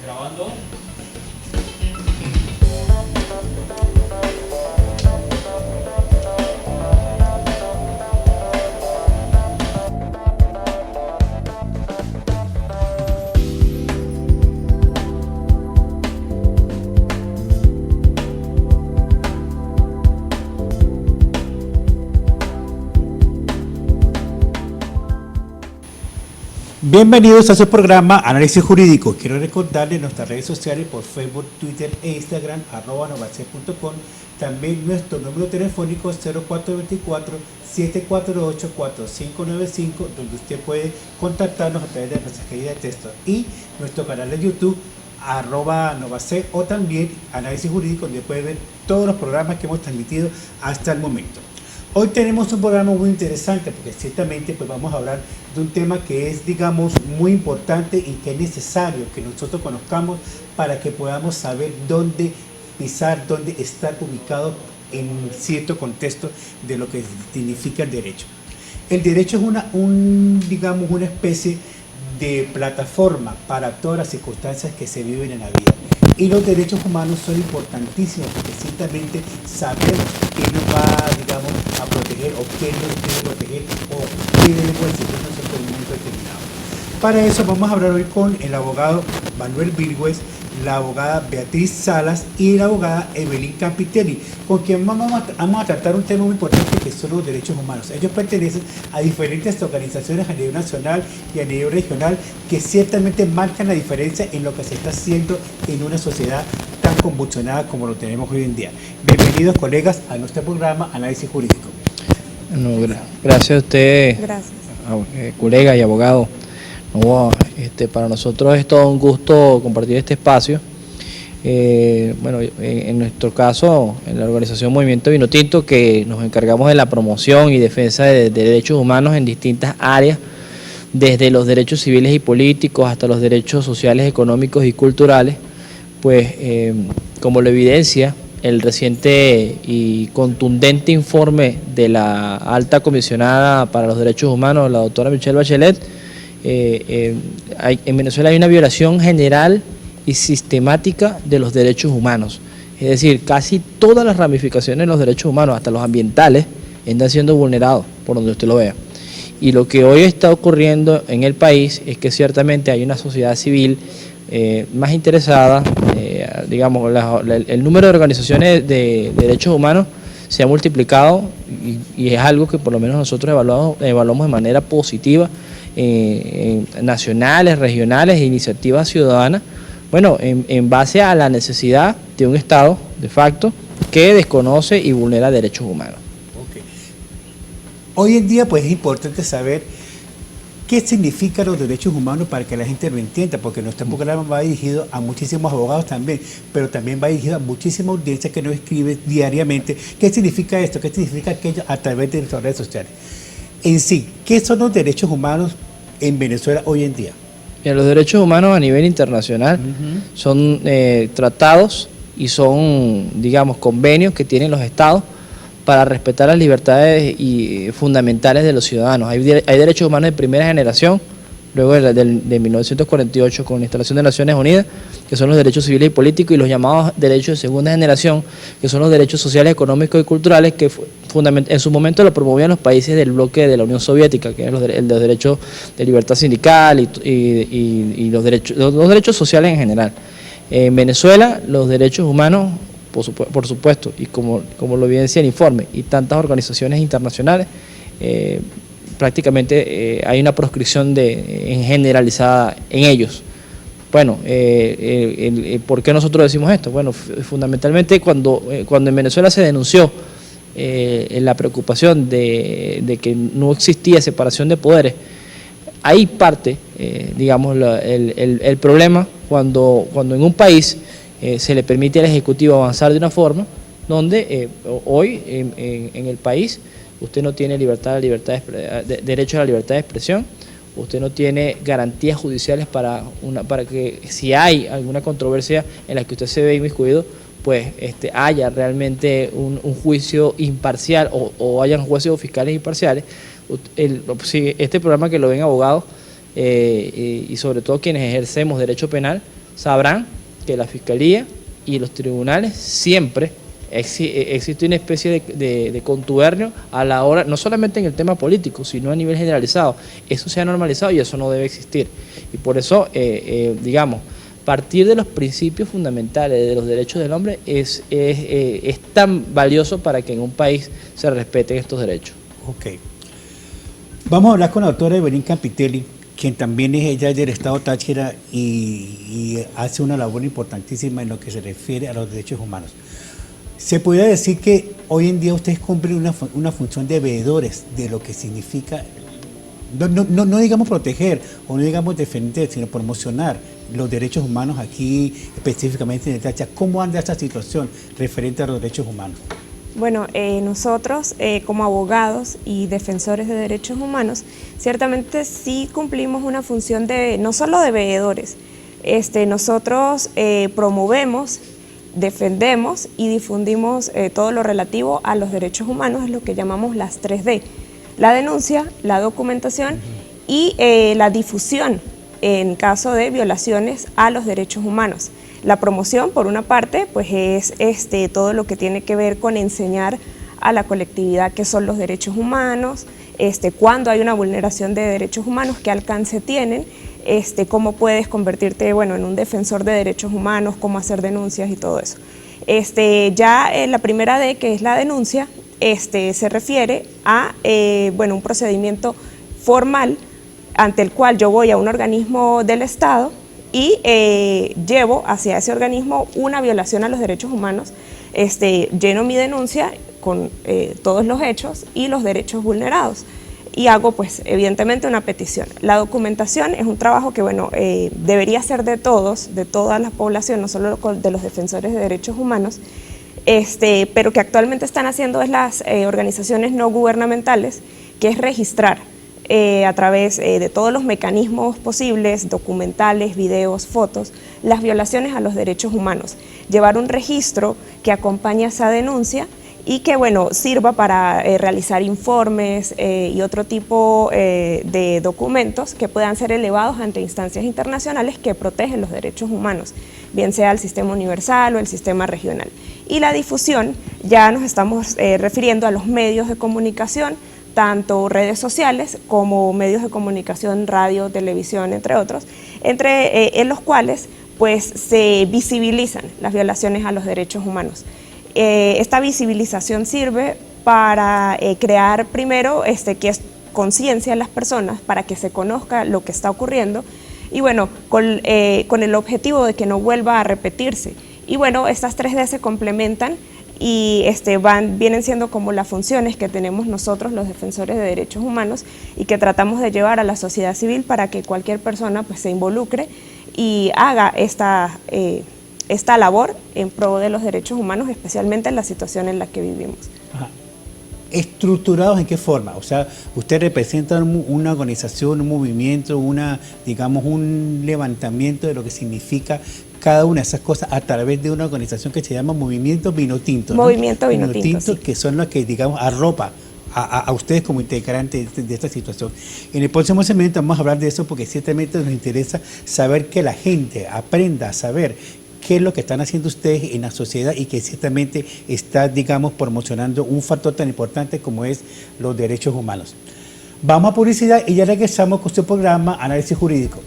Grabando. Bienvenidos a su programa Análisis Jurídico. Quiero recordarles nuestras redes sociales por Facebook, Twitter e Instagram, @novacep.com. También nuestro número telefónico 0424-748-4595, donde usted puede contactarnos a través de la mensajería de texto. Y nuestro canal de YouTube, @novacep, o también Análisis Jurídico, donde puede ver todos los programas que hemos transmitido hasta el momento. Hoy tenemos un programa muy interesante porque ciertamente pues vamos a hablar de un tema que es, digamos, muy importante y que es necesario que nosotros conozcamos para que podamos saber dónde pisar, dónde estar ubicado en cierto contexto de lo que significa el derecho. El derecho es digamos, una especie de plataforma para todas las circunstancias que se viven en la vida. Y los derechos humanos son importantísimos porque ciertamente sabemos qué nos va, digamos, a proteger o qué nos debe proteger o qué debemos exigirnos en un momento determinado. Para eso vamos a hablar hoy con el abogado Manuel Virgües, la abogada Beatriz Salas y la abogada Evelyn Campitelli, con quien vamos a tratar un tema muy importante que son los derechos humanos. Ellos pertenecen a diferentes organizaciones a nivel nacional y a nivel regional que ciertamente marcan la diferencia en lo que se está haciendo en una sociedad tan convulsionada como lo tenemos hoy en día. Bienvenidos, colegas, a nuestro programa Análisis Jurídico. No, gracias a usted, colega y abogado. No, para nosotros es todo un gusto compartir este espacio. En nuestro caso, en la organización Movimiento Vinotinto, que nos encargamos de la promoción y defensa de derechos humanos en distintas áreas, desde los derechos civiles y políticos hasta los derechos sociales, económicos y culturales, pues como lo evidencia el reciente y contundente informe de la alta comisionada para los derechos humanos, la doctora Michelle Bachelet, en Venezuela hay una violación general y sistemática de los derechos humanos. Es decir, casi todas las ramificaciones de los derechos humanos, hasta los ambientales, están siendo vulnerados por donde usted lo vea. Y lo que hoy está ocurriendo en el país es que ciertamente hay una sociedad civil más interesada, digamos, el número de organizaciones de derechos humanos se ha multiplicado y es algo que por lo menos nosotros evaluamos de manera positiva, nacionales, regionales e iniciativas ciudadanas, en base a la necesidad de un Estado de facto que desconoce y vulnera derechos humanos. Okay. Hoy en día pues es importante saber qué significan los derechos humanos para que la gente lo entienda, porque nuestro programa va dirigido a muchísimos abogados también, pero también va dirigido a muchísima audiencia que nos escribe diariamente. ¿Qué significa esto? ¿Qué significa aquello? A través de nuestras redes sociales. En sí, ¿qué son los derechos humanos en Venezuela hoy en día? Los derechos humanos a nivel internacional son tratados y son, digamos, convenios que tienen los estados para respetar las libertades fundamentales de los ciudadanos. Hay derechos humanos de primera generación, luego de 1948 con la instalación de Naciones Unidas, que son los derechos civiles y políticos, y los llamados derechos de segunda generación, que son los derechos sociales, económicos y culturales, que en su momento lo promovían los países del bloque de la Unión Soviética, que eran los derechos de libertad sindical y los derechos sociales en general. En Venezuela, los derechos humanos, por supuesto, y como lo evidencia el informe, y tantas organizaciones internacionales, prácticamente hay una proscripción generalizada en ellos. Bueno, ¿por qué nosotros decimos esto? Bueno, fundamentalmente cuando en Venezuela se denunció la preocupación de que no existía separación de poderes, ahí parte, digamos, el problema cuando en un país se le permite al Ejecutivo avanzar de una forma donde hoy en el país usted no tiene derecho a la libertad de expresión, usted no tiene garantías judiciales para que si hay alguna controversia en la que usted se ve inmiscuido, pues haya realmente un juicio imparcial o hayan juicios fiscales imparciales. Este programa que lo ven abogados y sobre todo quienes ejercemos derecho penal, sabrán que la Fiscalía y los tribunales siempre existe una especie de contubernio a la hora, no solamente en el tema político, sino a nivel generalizado. Eso se ha normalizado y eso no debe existir. Y por eso, digamos, partir de los principios fundamentales de los derechos del hombre es tan valioso para que en un país se respeten estos derechos. Ok. Vamos a hablar con la doctora Evelyn Campitelli, quien también es ella del Estado Táchira y hace una labor importantísima en lo que se refiere a los derechos humanos. Se podría decir que hoy en día ustedes cumplen una función de veedores de lo que significa, no digamos proteger o no digamos defender, sino promocionar los derechos humanos aquí, específicamente en el Táchira. ¿Cómo anda esta situación referente a los derechos humanos? Bueno, nosotros como abogados y defensores de derechos humanos, ciertamente sí cumplimos una función no solo de veedores. Nosotros promovemos, defendemos y difundimos todo lo relativo a los derechos humanos, es lo que llamamos las 3D. La denuncia, la documentación y la difusión en caso de violaciones a los derechos humanos. La promoción, por una parte, pues es todo lo que tiene que ver con enseñar a la colectividad qué son los derechos humanos, cuándo hay una vulneración de derechos humanos, qué alcance tienen, cómo puedes convertirte, bueno, en un defensor de derechos humanos, cómo hacer denuncias y todo eso. Ya la primera D, que es la denuncia, se refiere a bueno, un procedimiento formal ante el cual yo voy a un organismo del Estado y llevo hacia ese organismo una violación a los derechos humanos, lleno mi denuncia con todos los hechos y los derechos vulnerados y hago pues evidentemente una petición. La documentación es un trabajo que bueno, debería ser de todos, de toda la población, no solo de los defensores de derechos humanos, pero que actualmente están haciendo es las organizaciones no gubernamentales, que es registrar a través de todos los mecanismos posibles, documentales, videos, fotos, las violaciones a los derechos humanos. Llevar un registro que acompañe a esa denuncia y que bueno, sirva para realizar informes y otro tipo de documentos que puedan ser elevados ante instancias internacionales que protegen los derechos humanos, bien sea el sistema universal o el sistema regional. Y la difusión, ya nos estamos refiriendo a los medios de comunicación, tanto redes sociales como medios de comunicación, radio, televisión, entre otros, en los cuales pues, se visibilizan las violaciones a los derechos humanos. Esta visibilización sirve para crear primero que es conciencia en las personas, para que se conozca lo que está ocurriendo y bueno, con el objetivo de que no vuelva a repetirse. Y bueno, estas 3D se complementan y vienen siendo como las funciones que tenemos nosotros los defensores de derechos humanos y que tratamos de llevar a la sociedad civil para que cualquier persona pues, se involucre y haga esta labor en pro de los derechos humanos, especialmente en la situación en la que vivimos. Ajá. ¿Estructurados en qué forma? O sea, usted representa una organización, un movimiento, digamos, un levantamiento de lo que significa cada una de esas cosas a través de una organización que se llama Movimiento Vinotinto, ¿no? Movimiento Vinotinto, sí. Que son los que, digamos, arropa a ustedes como integrantes de esta situación. En el próximo segmento vamos a hablar de eso porque ciertamente nos interesa saber que la gente aprenda a saber qué es lo que están haciendo ustedes en la sociedad y que ciertamente está, digamos, promocionando un factor tan importante como es los derechos humanos. Vamos a publicidad y ya regresamos con su programa Análisis Jurídico.